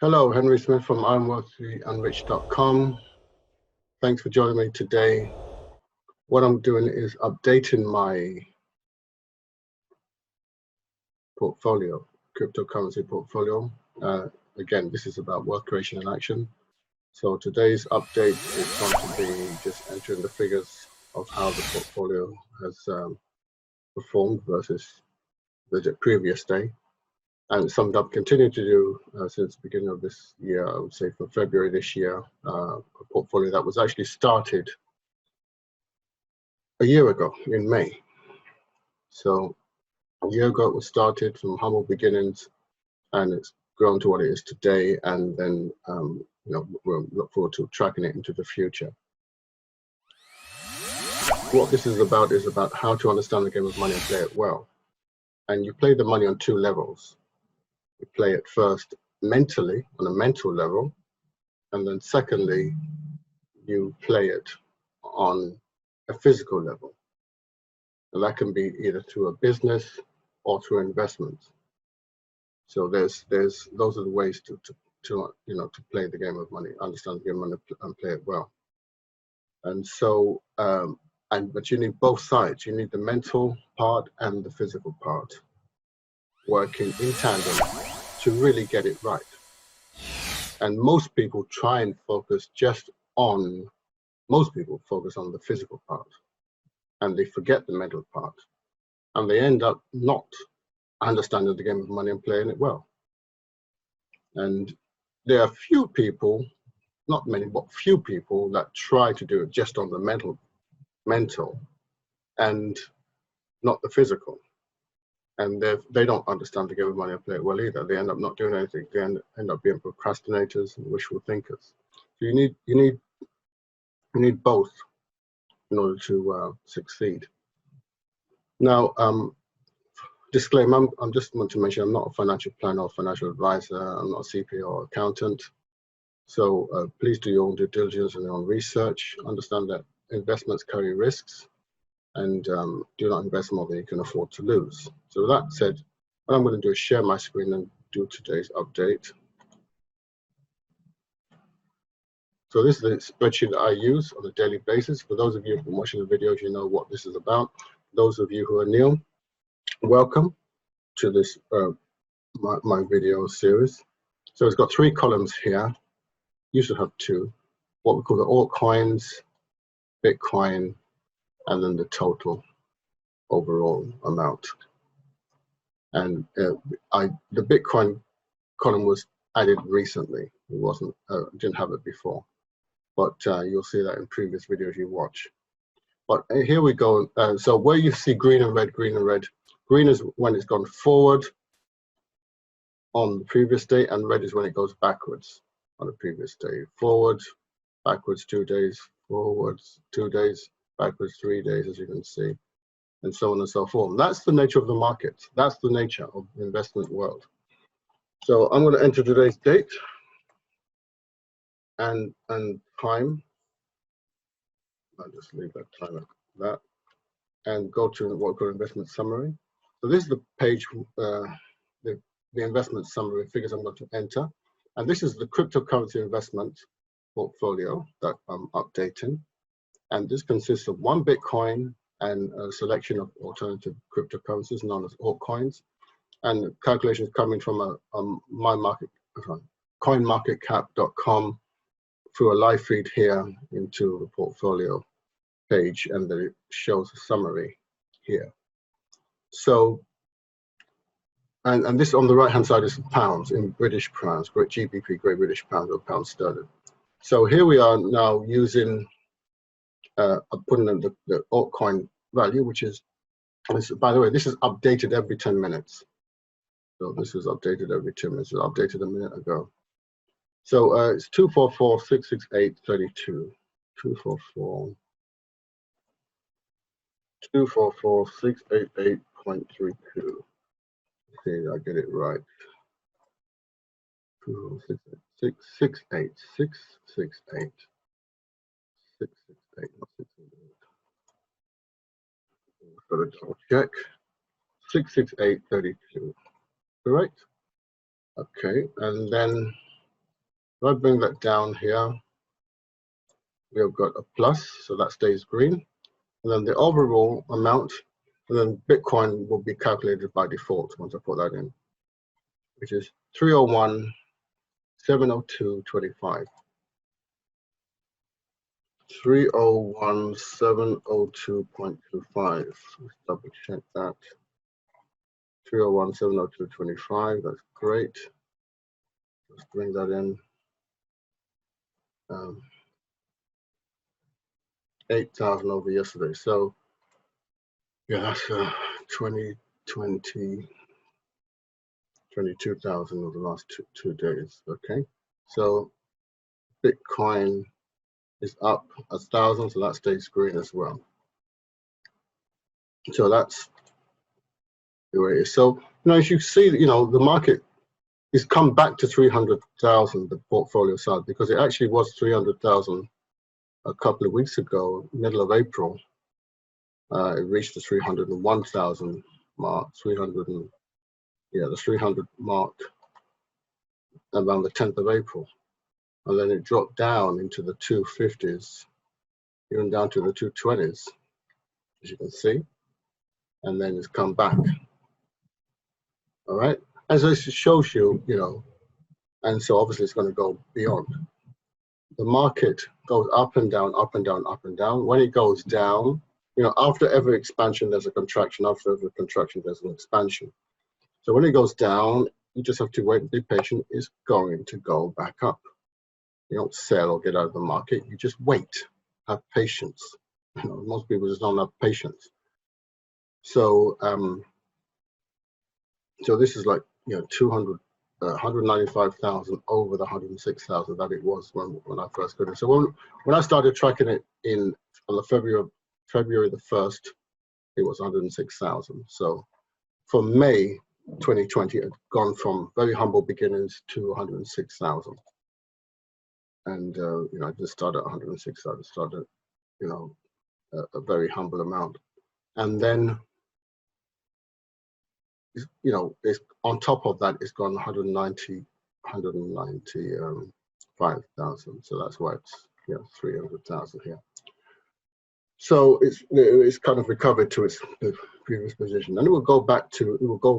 Hello, Henry Smith from IamWealthyandRich.com. Thanks for joining me today. What I'm doing is updating my portfolio, cryptocurrency portfolio. Again, this is about wealth creation in action. So today's update is going to be just entering the figures of how the portfolio has performed versus the previous day. And something I've continued to do since the beginning of this year, I would say from February this year, a portfolio that was actually started a year ago in May. So a year ago it was started from humble beginnings, and it's grown to what it is today. And then we'll look forward to tracking it into the future. What this is about how to understand the game of money and play it well. And you play the money on two levels. You play it first mentally, on a mental level, and then secondly, you play it on a physical level. And that can be either through a business or through investments. So those are the ways to play the game of money, understand the game of money and play it well. And so, but you need both sides. You need the mental part and the physical part working in tandem to really get it right. And most people focus on the physical part, and they forget the mental part, and they end up not understanding the game of money and playing it well. And there are few people, not many, but few people that try to do it just on the mental and not the physical. And they don't understand the game of money and play it well either. They end up not doing anything. They end up being procrastinators and wishful thinkers. So you need both in order to succeed. Now, disclaimer, I'm just want to mention I'm not a financial planner or financial advisor. I'm not a CPA or accountant. So please do your own due diligence and your own research. Understand that investments carry risks, and do not invest more than you can afford to lose. So with that said, what I'm going to do is share my screen and do today's update. So this is the spreadsheet that I use on a daily basis. For those of you who've been watching the videos, you know what this is about. Those of you who are new, welcome to this my video series. So it's got 3 columns here. You should have 2. What we call the altcoins, Bitcoin, and then the total overall amount. And the Bitcoin column was added recently. It wasn't, didn't have it before, but you'll see that in previous videos you watch. But here we go. So where you see green and red, green is when it's gone forward on the previous day, and red is when it goes backwards on the previous day. Forward, backwards 2 days, forwards 2 days, backwards 3 days, as you can see, and so on and so forth. That's the nature of the market. That's the nature of the investment world. So I'm going to enter today's date and time. I'll just leave that time at that and go to what we call investment summary. So this is the page, the investment summary figures I'm going to enter. And this is the cryptocurrency investment portfolio that I'm updating. And this consists of 1 Bitcoin and a selection of alternative cryptocurrencies known as altcoins. And calculations coming from coinmarketcap.com through a live feed here into the portfolio page, and then it shows a summary here. So, and this on the right hand side is pounds, in British pounds, Great GBP, Great British Pound, or pound sterling. So here we are now using, putting in the altcoin value, which is, by the way, this is updated every 10 minutes. So this is updated every 2 minutes. It was updated a minute ago. So it's 244,668.32. 244,688.32. See, I get it right. 668, 668, 668, not 668. Got to double check. 668.32. Correct? Okay, and then If I bring that down here, we have got a plus, so that stays green. And then the overall amount, and then Bitcoin will be calculated by default once I put that in, which is 301,702.25. 301,702.25. Let's double check that. 301,702.25. That's great. Let's bring that in. 8,000 over yesterday. So yeah, that's 22,000 over the last two days. Okay, so Bitcoin is up 1,000, so that stays green as well. So that's the way it is. So as you see, the market is come back to 300,000, the portfolio side, because it actually was 300,000 a couple of weeks ago, middle of April. It reached the 301,000 mark, the 300 mark around the 10th of April. And then it dropped down into the 250s, even down to the 220s, as you can see. And then it's come back. All right. As this shows you, and so obviously it's going to go beyond. The market goes up and down, up and down, up and down. When it goes down, after every expansion, there's a contraction. After every contraction, there's an expansion. So when it goes down, you just have to wait and be patient. It's going to go back up. You don't sell or get out of the market. You just wait. Have patience. Most people just don't have patience. So, so this is like 195,000 over the 106,000 that it was when I first got it. So when I started tracking it on the February the 1st, it was 106,000. So for May 2020, it had gone from very humble beginnings to 106,000. And I just started at 106,000. Started, a very humble amount, and then it's on top of that, it's gone 195,000. So that's why it's 300,000 here. So it's kind of recovered to its previous position, and it will go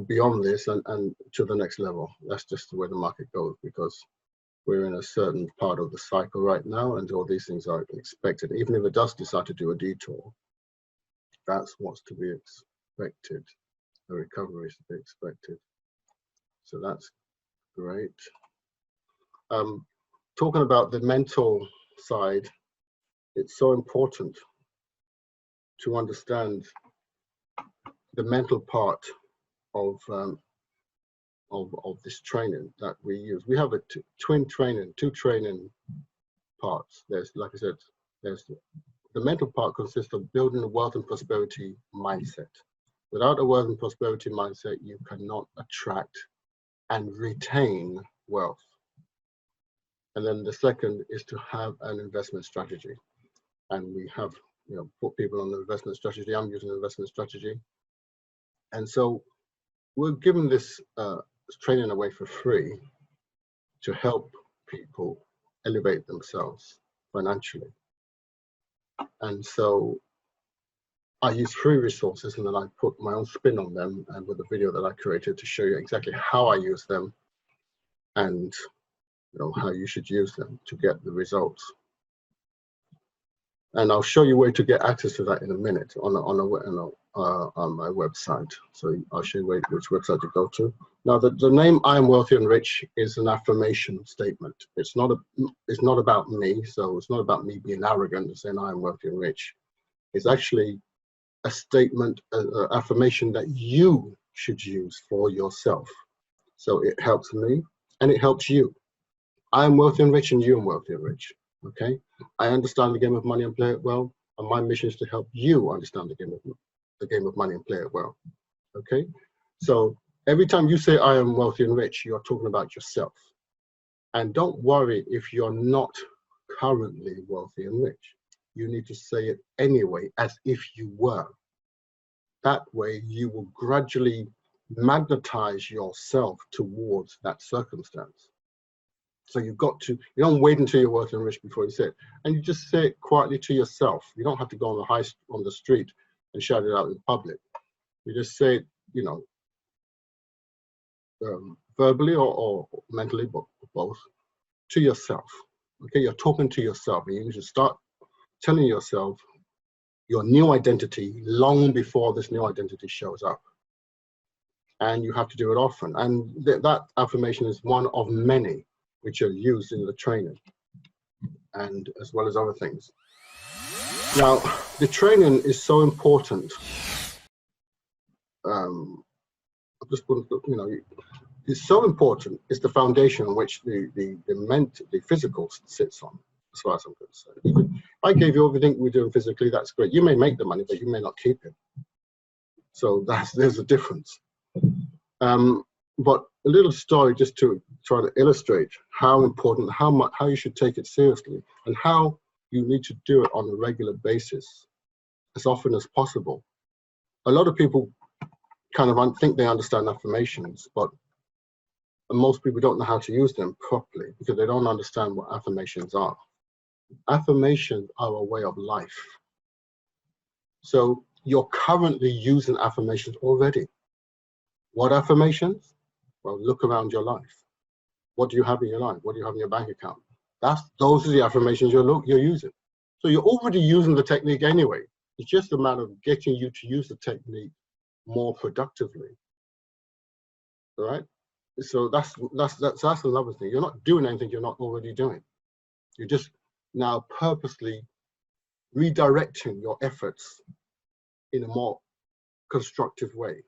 beyond this and to the next level. That's just the way the market goes, because we're in a certain part of the cycle right now, and all these things are expected. Even if it does decide to do a detour, that's what's to be expected. The recovery is to be expected. So that's great. Talking about the mental side, it's so important to understand the mental part of this training that we use. We have two training parts. There's, like I said, there's the mental part consists of building a wealth and prosperity mindset. Without a wealth and prosperity mindset, you cannot attract and retain wealth. And then the second is to have an investment strategy. And we have, put people on the investment strategy. I'm using an investment strategy. And so we're giving this training away for free to help people elevate themselves financially. And so I use free resources, and then I put my own spin on them, and with a video that I created to show you exactly how I use them and how you should use them to get the results. And I'll show you where to get access to that in a minute on my website. So I'll show you which website to go to. Now, the name I Am Wealthy and Rich is an affirmation statement. It's not about me. So it's not about me being arrogant and saying I am wealthy and rich. It's actually a statement, an affirmation that you should use for yourself. So it helps me and it helps you. I am wealthy and rich, and you are wealthy and rich. Okay, I understand the game of money and play it well, and my mission is to help you understand the game of money and play it well. Okay, so every time you say I am wealthy and rich, you're talking about yourself. And don't worry if you're not currently wealthy and rich. You need to say it anyway, as if you were. That way, you will gradually magnetize yourself towards that circumstance. So you don't wait until you're worth and rich before you say it. And you just say it quietly to yourself. You don't have to go on the street and shout it out in public. You just say it, verbally or mentally, but both, to yourself. Okay, you're talking to yourself, and you should start telling yourself your new identity long before this new identity shows up. And you have to do it often. And that affirmation is one of many which are used in the training, and as well as other things. Now, the training is so important. It's so important. It's the foundation on which the physical sits on, as far as I'm concerned. If I gave you everything we're doing physically, that's great. You may make the money, but you may not keep it. So there's a difference. But a little story just to try to illustrate how important, how you should take it seriously, and how you need to do it on a regular basis, as often as possible. A lot of people kind of think they understand affirmations, but most people don't know how to use them properly because they don't understand what affirmations are. Affirmations are a way of life. So you're currently using affirmations already. What affirmations? Well, look around your life. What do you have in your life? What do you have in your bank account? Those are the affirmations you're using. So you're already using the technique anyway. It's just a matter of getting you to use the technique more productively. All right? So that's another thing. You're not doing anything you're not already doing. You're just now purposely redirecting your efforts in a more constructive way.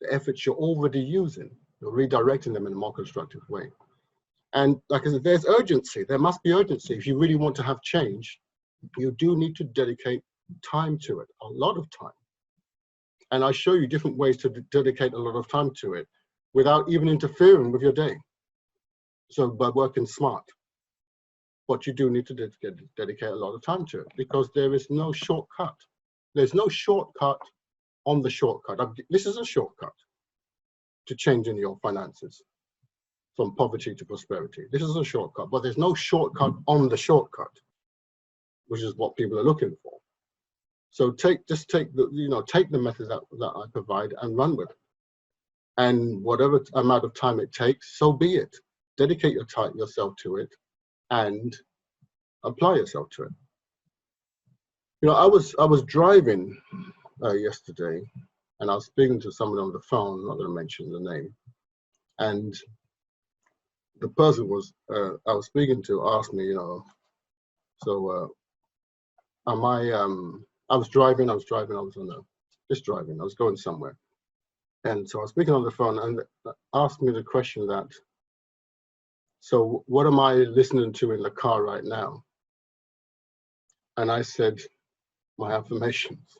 The efforts you're already using, you're redirecting them in a more constructive way. And like I said, there's urgency. There must be urgency. If you really want to have change, you do need to dedicate time to it, a lot of time. And I show you different ways to dedicate a lot of time to it without even interfering with your day. So by working smart. But you do need to dedicate a lot of time to it, because there is no shortcut. There's no shortcut on the shortcut. This is a shortcut to changing your finances from poverty to prosperity. This is a shortcut, but there's no shortcut on the shortcut, which is what people are looking for. So take the method that I provide and run with it. And whatever amount of time it takes, so be it. Dedicate yourself to it and apply yourself to it. I was driving yesterday, and I was speaking to someone on the phone. I'm not going to mention the name. And the person I was speaking to asked me, so am I was driving. I was going somewhere. And so I was speaking on the phone, and asked me the question that, so what am I listening to in the car right now? And I said, my affirmations.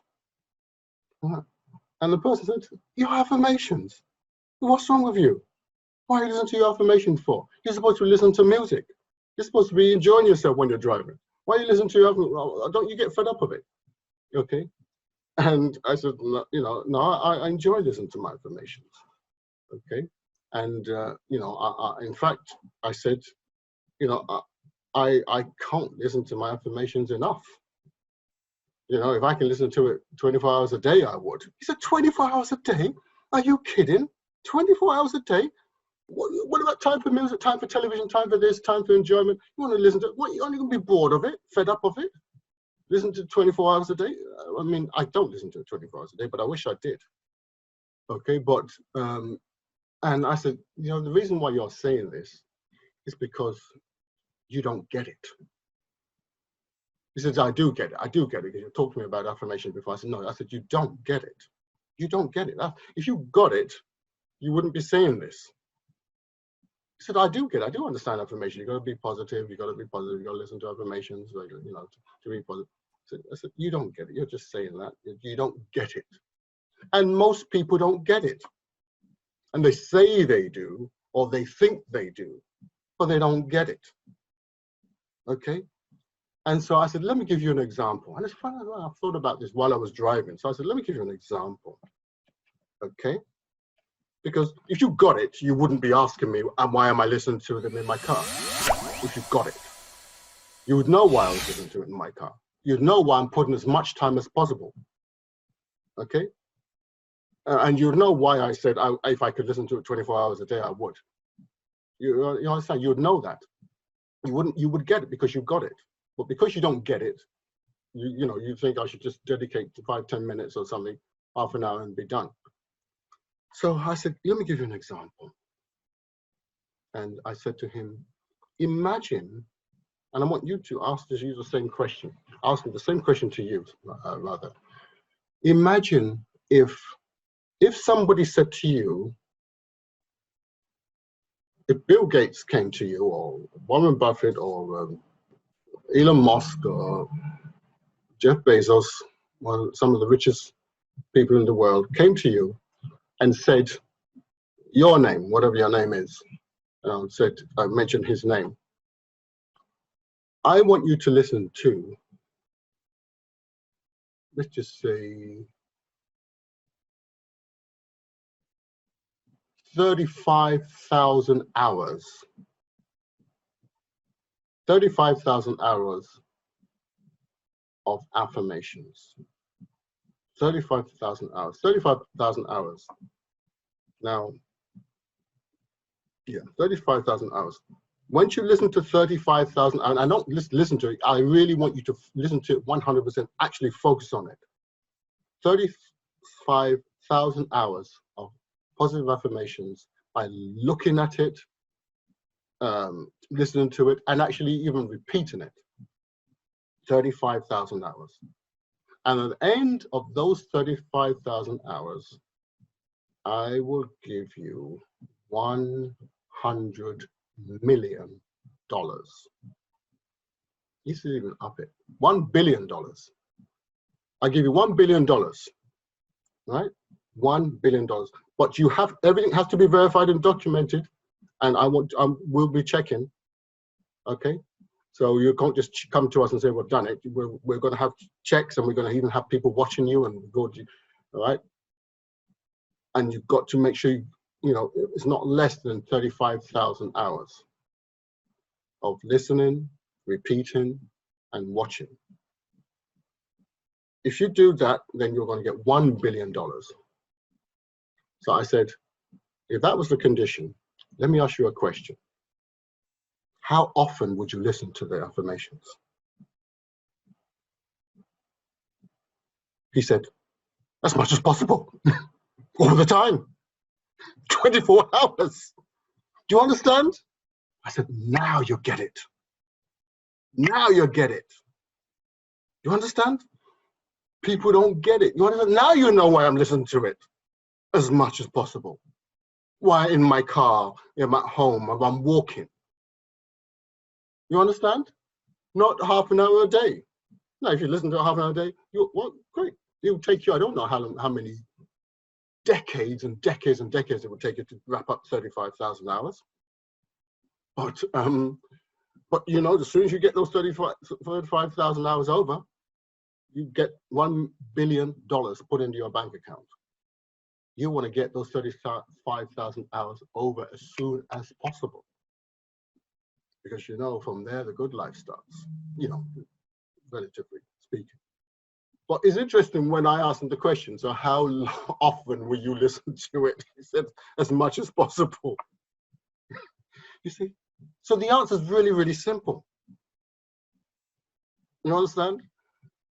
And the person said, your affirmations? What's wrong with you? Why are you listening to your affirmations for? You're supposed to listen to music. You're supposed to be enjoying yourself when you're driving. Why are you listening to your affirmations? Don't you get fed up of it? Okay. And I said, no, I enjoy listening to my affirmations. Okay. And, in fact, I said, I can't listen to my affirmations enough. If I can listen to it 24 hours a day, I would. He said, 24 hours a day? Are you kidding? 24 hours a day? What about time for music, time for television, time for this, time for enjoyment? You want to listen to it? What, you're only going to be bored of it, fed up of it? Listen to 24 hours a day? I mean, I don't listen to it 24 hours a day, but I wish I did. Okay, but, and I said, the reason why you're saying this is because you don't get it. He says, I do get it. I do get it, because you talked to me about affirmation before. I said, no. I said, you don't get it. You don't get it. If you got it, you wouldn't be saying this. He said, I do get it. I do understand affirmation. You got to be positive. You got to be positive. You got to listen to affirmations, to be positive. I said, you don't get it. You're just saying that. You don't get it. And most people don't get it. And they say they do, or they think they do, but they don't get it. Okay? And so I said, let me give you an example. And it's funny, I thought about this while I was driving. So I said, let me give you an example. Okay? Because if you got it, you wouldn't be asking me, why am I listening to them in my car? If you got it, you would know why I was listening to it in my car. You'd know why I'm putting as much time as possible. Okay? And you'd know why I said if I could listen to it 24 hours a day, I would. You understand? You would know that. You would get it because you got it. But because you don't get it, you think I should just dedicate 5-10 minutes or something, half an hour, and be done. So I said, let me give you an example. And I said to him, imagine, and I want you to use the same question. Ask me the same question to you, rather. Imagine if somebody said to you, if Bill Gates came to you, or Warren Buffett, or Elon Musk, or Jeff Bezos, some of the richest people in the world, came to you and said your name, whatever your name is, mentioned his name. I want you to listen to, let's just say, 35,000 hours. 35,000 hours of affirmations. 35,000 hours. 35,000 hours. Now, yeah, 35,000 hours. Once you listen to 35,000, and I don't listen to it, I really want you to listen to it 100%, actually focus on it. 35,000 hours of positive affirmations by looking at it, listening to it, and actually even repeating it. 35,000 hours. And at the end of those 35,000 hours, I will give you $100 million. You should even up it. $1 billion. I give you $1 billion, right? $1 billion. But you have, everything has to be verified and documented, and we'll be checking. Okay, so you can't just come to us and say we've done it. We're going to have checks, and we're going to even have people watching you and all right. And you've got to make sure it's not less than 35,000 hours of listening, repeating, and watching. If you do that, then you're going to get $1 billion. So I said, if that was the condition, let me ask you a question. How often would you listen to the affirmations? He said, as much as possible, all the time, 24 hours. Do you understand? I said, now you get it. Now you get it. You understand? People don't get it. You understand? Now you know why I'm listening to it as much as possible. Why in my car, I'm at home, I'm walking. You understand? Not half an hour a day. Now, if you listen to half an hour a day, great. It'll take you, I don't know how many decades and decades and decades it would take you to wrap up 35,000 hours. But as soon as you get those 35,000 hours over, you get $1 billion put into your bank account. You want to get those 35,000 hours over as soon as possible. Because from there, the good life starts, relatively speaking. But it's interesting when I asked him the question, so how often will you listen to it? He said, as much as possible. You see? So the answer is really, really simple. You understand?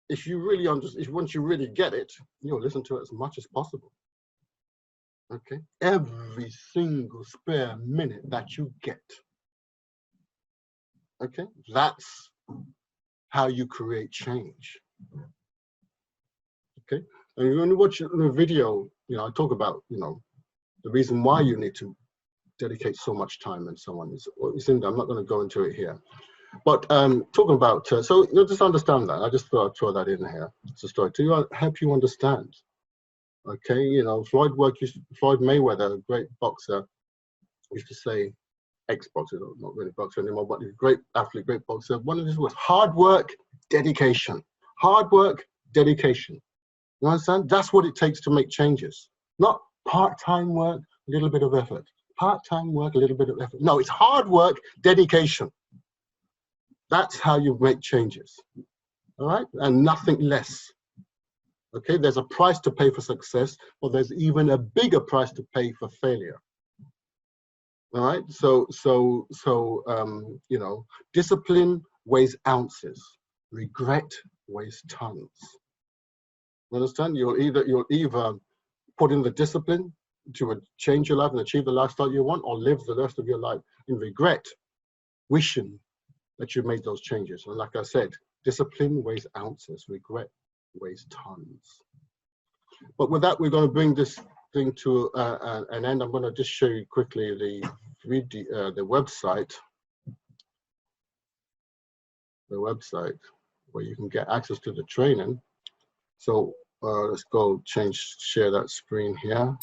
If you really understand, once you really get it, you'll listen to it as much as possible. Okay? Every single spare minute that you get. Okay? That's how you create change. Okay? And when you watch the video, I talk about, the reason why you need to dedicate so much time and so on. It's in there. I'm not going to go into it here. But talking about, so you'll just understand that. I just thought I'd throw that in here. It's a story to help you understand. Okay? Floyd Mayweather, a great boxer, used to say, ex-boxer, not really boxer anymore, but he's a great athlete, great boxer. One of his words, hard work, dedication. Hard work, dedication. You understand? That's what it takes to make changes. Not part-time work, a little bit of effort. Part-time work, a little bit of effort. No, it's hard work, dedication. That's how you make changes, all right? And nothing less. Okay, there's a price to pay for success, but there's even a bigger price to pay for failure. All right, so you know, discipline weighs ounces, regret weighs tons. You understand? You'll either put in the discipline to change your life and achieve the lifestyle you want, or live the rest of your life in regret, wishing that you made those changes. And like I said, discipline weighs ounces, regret weighs tons. But with that, we're going to bring this thing to an end. I'm going to just show you quickly the website where you can get access to the training. So let's go share that screen here.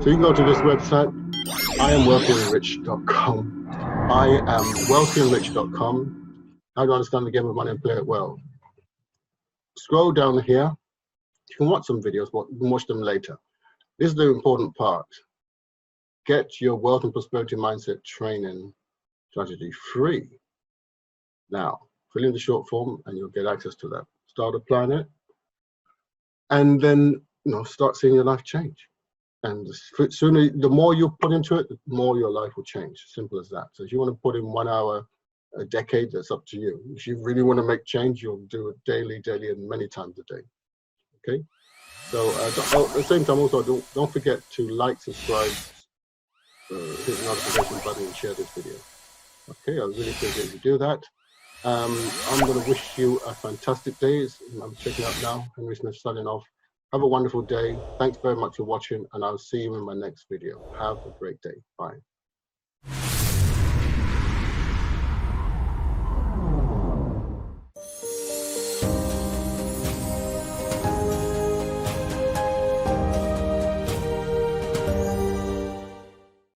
So you can go to this website, IamWealthyandRich.com. IamWealthyandRich.com. How to understand the game of money and play it well. Scroll down here. You can watch some videos, but you can watch them later. This is the important part. Get your wealth and prosperity mindset training strategy free. Now, fill in the short form and you'll get access to that. Start applying it, and then start seeing your life change. And the more you put into it, the more your life will change. Simple as that. So if you want to put in 1 hour a decade, that's up to you. If you really want to make change, you'll do it daily, and many times a day. Okay. So at the same time, also don't forget to like, subscribe, hit the notification button, and share this video. Okay, I really appreciate you do that. I'm going to wish you a fantastic day. I'm checking out now. Henry Smith signing off. Have a wonderful day. Thanks very much for watching, and I'll see you in my next video. Have a great day. Bye.